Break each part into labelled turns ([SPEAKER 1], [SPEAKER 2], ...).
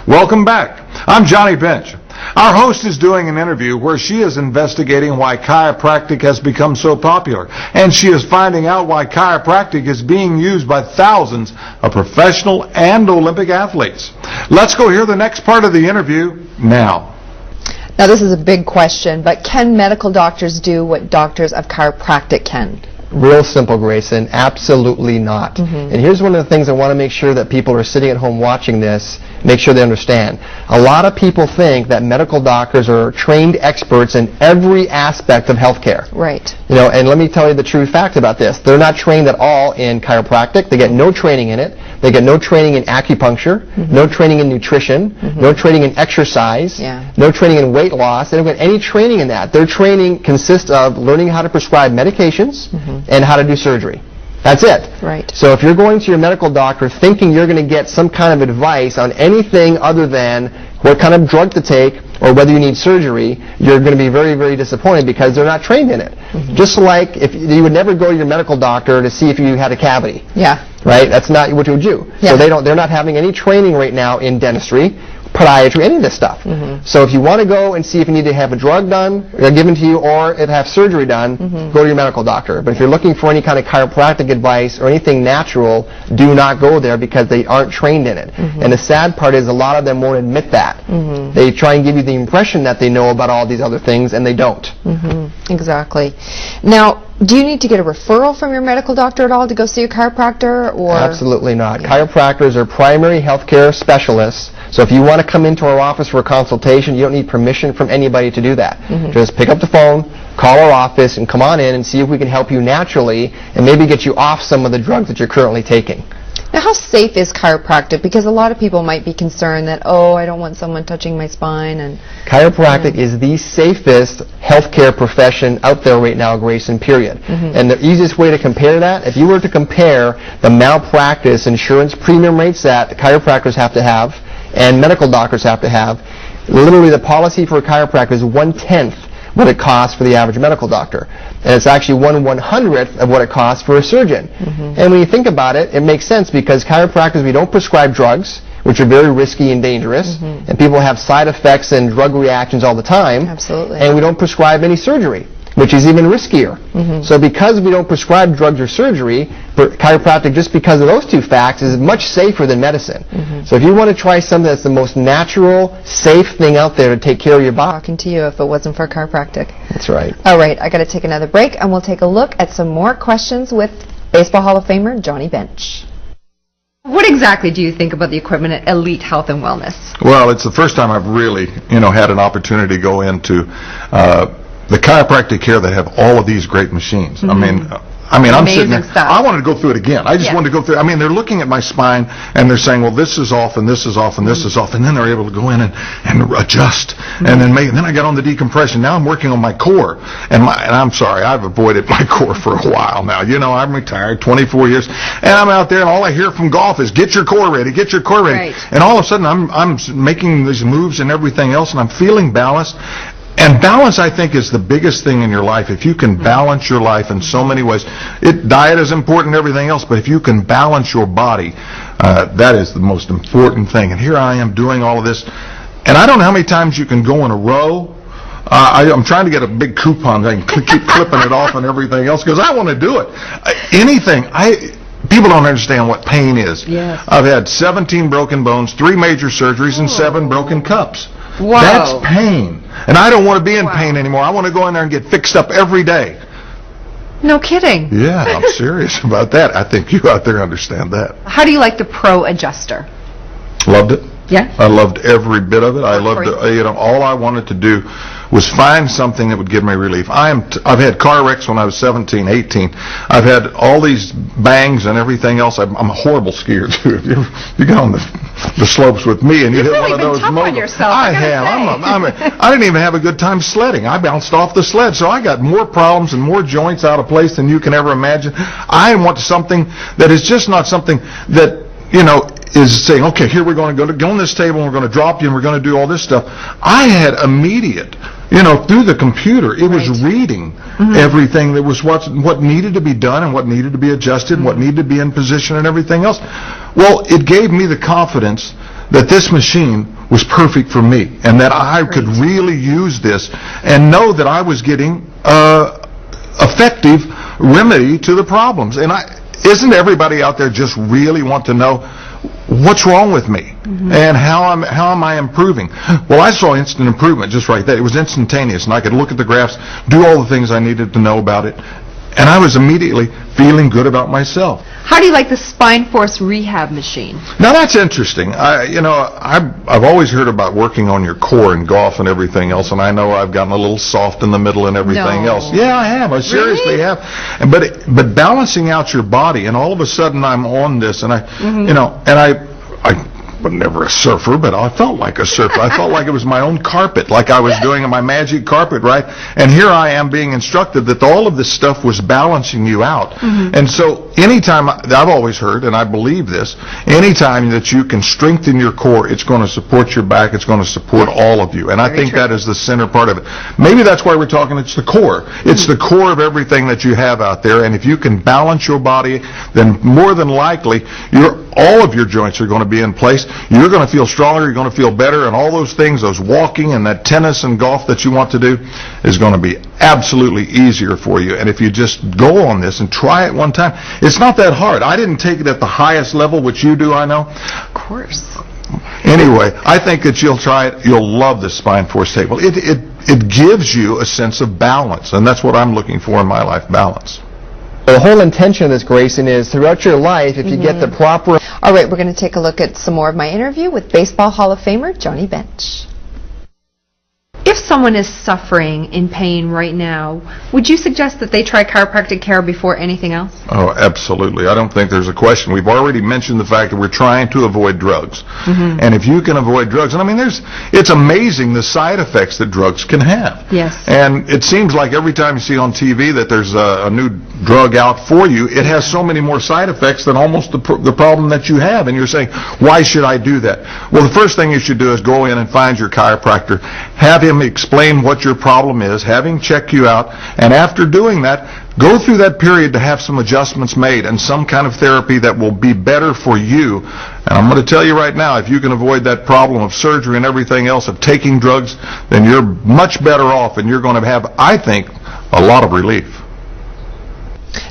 [SPEAKER 1] Welcome back. I'm Johnny Bench. Our host is doing an interview where she is investigating why chiropractic has become so popular, and she is finding out why chiropractic is being used by thousands of professional and Olympic athletes. Let's go hear the next part of the interview now.
[SPEAKER 2] Now, this is a big question, but can medical doctors do what doctors of chiropractic can?
[SPEAKER 3] Real simple, Grayson. Absolutely not. And here's one of the things I want to make sure that people are sitting at home watching this, make sure they understand. A lot of people think that medical doctors are trained experts in every aspect of healthcare.
[SPEAKER 2] Right.
[SPEAKER 3] You know, and let me tell you the true fact about this. They're not trained at all in chiropractic. They get no training in it. They get no training in acupuncture, no training in nutrition, no training in exercise, no training in weight loss. They don't get any training in that. Their training consists of learning how to prescribe medications and how to do surgery. That's it.
[SPEAKER 2] Right.
[SPEAKER 3] So if you're going to your medical doctor thinking you're going to get some kind of advice on anything other than what kind of drug to take or whether you need surgery, you're going to be very, very disappointed because they're not trained in it. Just like if you would never go to your medical doctor to see if you had a cavity.
[SPEAKER 2] Yeah.
[SPEAKER 3] Right? That's not what you would do.
[SPEAKER 2] Yeah.
[SPEAKER 3] So they're not having any training right now in dentistry, podiatry, any of this stuff. So if you want to go and see if you need to have a drug done or given to you or have surgery done, go to your medical doctor. But if you're looking for any kind of chiropractic advice or anything natural, do not go there because they aren't trained in it. And the sad part is a lot of them won't admit that. They try and give you the impression that they know about all these other things and they don't.
[SPEAKER 2] Exactly. Now, do you need to get a referral from your medical doctor at all to go see a chiropractor? Or
[SPEAKER 3] Absolutely not. Chiropractors are primary healthcare specialists. So if you want to come into our office for a consultation, you don't need permission from anybody to do that. Just pick up the phone, call our office, and come on in and see if we can help you naturally and maybe get you off some of the drugs that you're currently taking.
[SPEAKER 2] Now, how safe is chiropractic? Because a lot of people might be concerned that, oh, I don't want someone touching my spine. And
[SPEAKER 3] chiropractic is the safest healthcare profession out there right now, Grayson, period. And the easiest way to compare that, if you were to compare the malpractice insurance premium rates that chiropractors have to have and medical doctors have to have, literally the policy for a chiropractor is 1/10 what it costs for the average medical doctor. And it's actually 1/100th of what it costs for a surgeon. And when you think about it, it makes sense because chiropractors, we don't prescribe drugs, which are very risky and dangerous, and people have side effects and drug reactions all the time.
[SPEAKER 2] Absolutely.
[SPEAKER 3] And we don't prescribe any surgery, which is even riskier. So because we don't prescribe drugs or surgery, chiropractic, just because of those two facts, is much safer than medicine. So if you want to try something that's the most natural, safe thing out there to take care of your body.
[SPEAKER 2] Talking to you if it wasn't for chiropractic.
[SPEAKER 3] That's right.
[SPEAKER 2] All right, I got to take another break, and we'll take a look at some more questions with Baseball Hall of Famer Johnny Bench. What exactly do you think about the equipment at Elite Health and Wellness?
[SPEAKER 1] Well, it's the first time I've really, had an opportunity to go into the chiropractic care that have all of these great machines. I mean, I'm sitting there.
[SPEAKER 2] Stuff.
[SPEAKER 1] I wanted to go through it again. I just wanted to go through. I mean, they're looking at my spine and they're saying, "Well, this is off and this is off and this is off," and then they're able to go in and adjust, and then I got on the decompression. Now I'm working on my core, and I'm sorry, I've avoided my core for a while now. I'm retired, 24 years, and I'm out there, and all I hear from golf is, "Get your core ready, get your core ready," and all of a sudden I'm making these moves and everything else, and I'm feeling balanced. And balance, I think, is the biggest thing in your life. If you can balance your life in so many ways, diet is important and everything else, but if you can balance your body, that is the most important thing. And here I am doing all of this, and I don't know how many times you can go in a row. I'm trying to get a big coupon. I can keep clipping it off and everything else because I want to do it. People don't understand what pain is.
[SPEAKER 2] Yes.
[SPEAKER 1] I've had 17 broken bones, 3 major surgeries, and 7 broken cups.
[SPEAKER 2] Wow.
[SPEAKER 1] That's pain. And I don't want to be in pain anymore. I want to go in there and get fixed up every day.
[SPEAKER 2] No kidding.
[SPEAKER 1] Yeah, I'm serious about that. I think you out there understand that.
[SPEAKER 2] How do you like the Pro Adjuster?
[SPEAKER 1] Loved it.
[SPEAKER 2] Yeah?
[SPEAKER 1] I loved every bit of it. I loved it. All I wanted to do was find something that would give me relief. I've had car wrecks when I was 17, 18. I've had all these bangs and everything else. I'm a horrible skier too. If you get on the slopes with me and you hit one of those moguls. I have. I didn't even have a good time sledding. I bounced off the sled, so I got more problems and more joints out of place than you can ever imagine. I want something that is just not something that is saying, okay, here we're going to go on this table and we're going to drop you and we're going to do all this stuff. I had immediate, through the computer, it was reading everything that was what needed to be done and what needed to be adjusted and what needed to be in position and everything else. Well, it gave me the confidence that this machine was perfect for me, and that I could really use this and know that I was getting effective remedy to the problems. And isn't everybody out there just really want to know what's wrong with me and how am I improving? Well, I saw instant improvement just right there. It was instantaneous, and I could look at the graphs, do all the things I needed to know about it, and I was immediately feeling good about myself.
[SPEAKER 2] How do you like the Spine Force rehab machine?
[SPEAKER 1] Now that's interesting. I've always heard about working on your core in golf and everything else, and I know I've gotten a little soft in the middle and everything else. Yeah, I have. I seriously have. But balancing out your body, and all of a sudden I'm on this, and I was never a surfer, but I felt like a surfer. I felt like it was my own carpet, like I was doing my magic carpet, right? And here I am being instructed that all of this stuff was balancing you out. And so anytime, I've always heard, and I believe this, anytime that you can strengthen your core, it's going to support your back, it's going to support all of you. And I think that is the center part of it. Maybe that's why we're talking, it's the core. It's the core of everything that you have out there, and if you can balance your body, then more than likely, all of your joints are going to be in place. You're going to feel stronger, you're going to feel better, and all those things, those walking and that tennis and golf that you want to do, is going to be absolutely easier for you. And if you just go on this and try it one time, it's not that hard. I didn't take it at the highest level, which you do, I know.
[SPEAKER 2] Of course.
[SPEAKER 1] Anyway, I think that you'll try it. You'll love the Spine Force table. It gives you a sense of balance, and that's what I'm looking for in my life, balance.
[SPEAKER 3] The whole intention of this, Grayson, is throughout your life, if you get the proper...
[SPEAKER 2] All right, we're going to take a look at some more of my interview with Baseball Hall of Famer Johnny Bench. If someone is suffering in pain right now, would you suggest that they try chiropractic care before anything else?
[SPEAKER 1] Oh, absolutely. I don't think there's a question. We've already mentioned the fact that we're trying to avoid drugs. And if you can avoid drugs, and I mean, it's amazing the side effects that drugs can have.
[SPEAKER 2] Yes.
[SPEAKER 1] And it seems like every time you see on TV that there's a new drug out for you, it has so many more side effects than almost the problem that you have. And you're saying, why should I do that? Well, the first thing you should do is go in and find your chiropractor, have him explain what your problem is, have him check you out, and after doing that, go through that period to have some adjustments made and some kind of therapy that will be better for you. And I'm going to tell you right now, if you can avoid that problem of surgery and everything else, of taking drugs, then you're much better off, and you're going to have, I think, a lot of relief.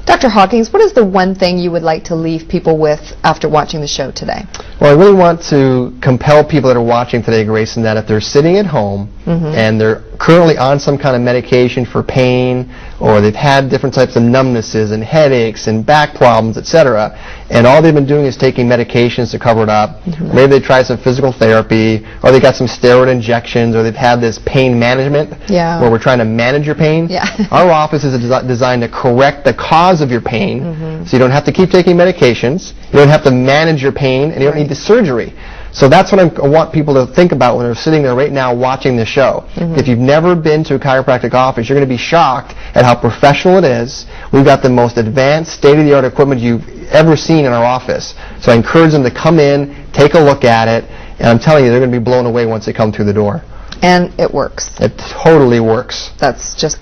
[SPEAKER 2] Dr. Hawkins, what is the one thing you would like to leave people with after watching the show today?
[SPEAKER 3] Well, I really want to compel people that are watching today, Grayson, that if they're sitting at home and they're currently on some kind of medication for pain, or they've had different types of numbnesses and headaches and back problems, etc., and all they've been doing is taking medications to cover it up, maybe they tried some physical therapy, or they got some steroid injections, or they've had this pain management where we're trying to manage your pain. Our office is designed to correct the cause of your pain, so you don't have to keep taking medications, you don't have to manage your pain, and you don't need the surgery. So that's what I want people to think about when they're sitting there right now watching the show. If you've never been to a chiropractic office, you're going to be shocked at how professional it is. We've got the most advanced, state-of-the-art equipment you've ever seen in our office. So I encourage them to come in, take a look at it, and I'm telling you, they're going to be blown away once they come through the door.
[SPEAKER 2] And it works.
[SPEAKER 3] It totally works.
[SPEAKER 2] That's just...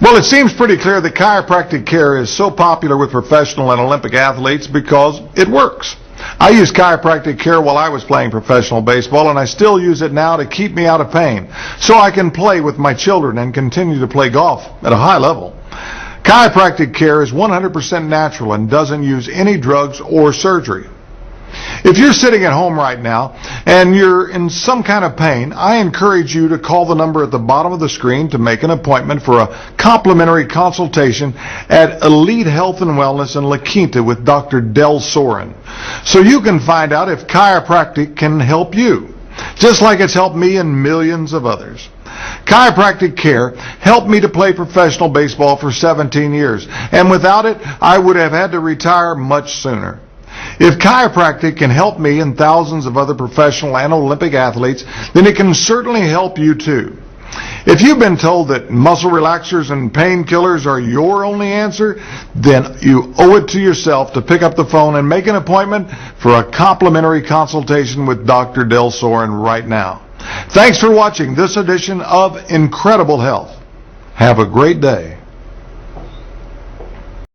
[SPEAKER 1] Well, it seems pretty clear that chiropractic care is so popular with professional and Olympic athletes because it works. I used chiropractic care while I was playing professional baseball, and I still use it now to keep me out of pain, so I can play with my children and continue to play golf at a high level. Chiropractic care is 100% natural and doesn't use any drugs or surgery. If you're sitting at home right now and you're in some kind of pain, I encourage you to call the number at the bottom of the screen to make an appointment for a complimentary consultation at Elite Health and Wellness in La Quinta with Dr. Del Soren, so you can find out if chiropractic can help you, just like it's helped me and millions of others. Chiropractic care helped me to play professional baseball for 17 years, and without it, I would have had to retire much sooner. If chiropractic can help me and thousands of other professional and Olympic athletes, then it can certainly help you too. If you've been told that muscle relaxers and painkillers are your only answer, then you owe it to yourself to pick up the phone and make an appointment for a complimentary consultation with Dr. Del Soren right now. Thanks for watching this edition of Incredible Health. Have a great day.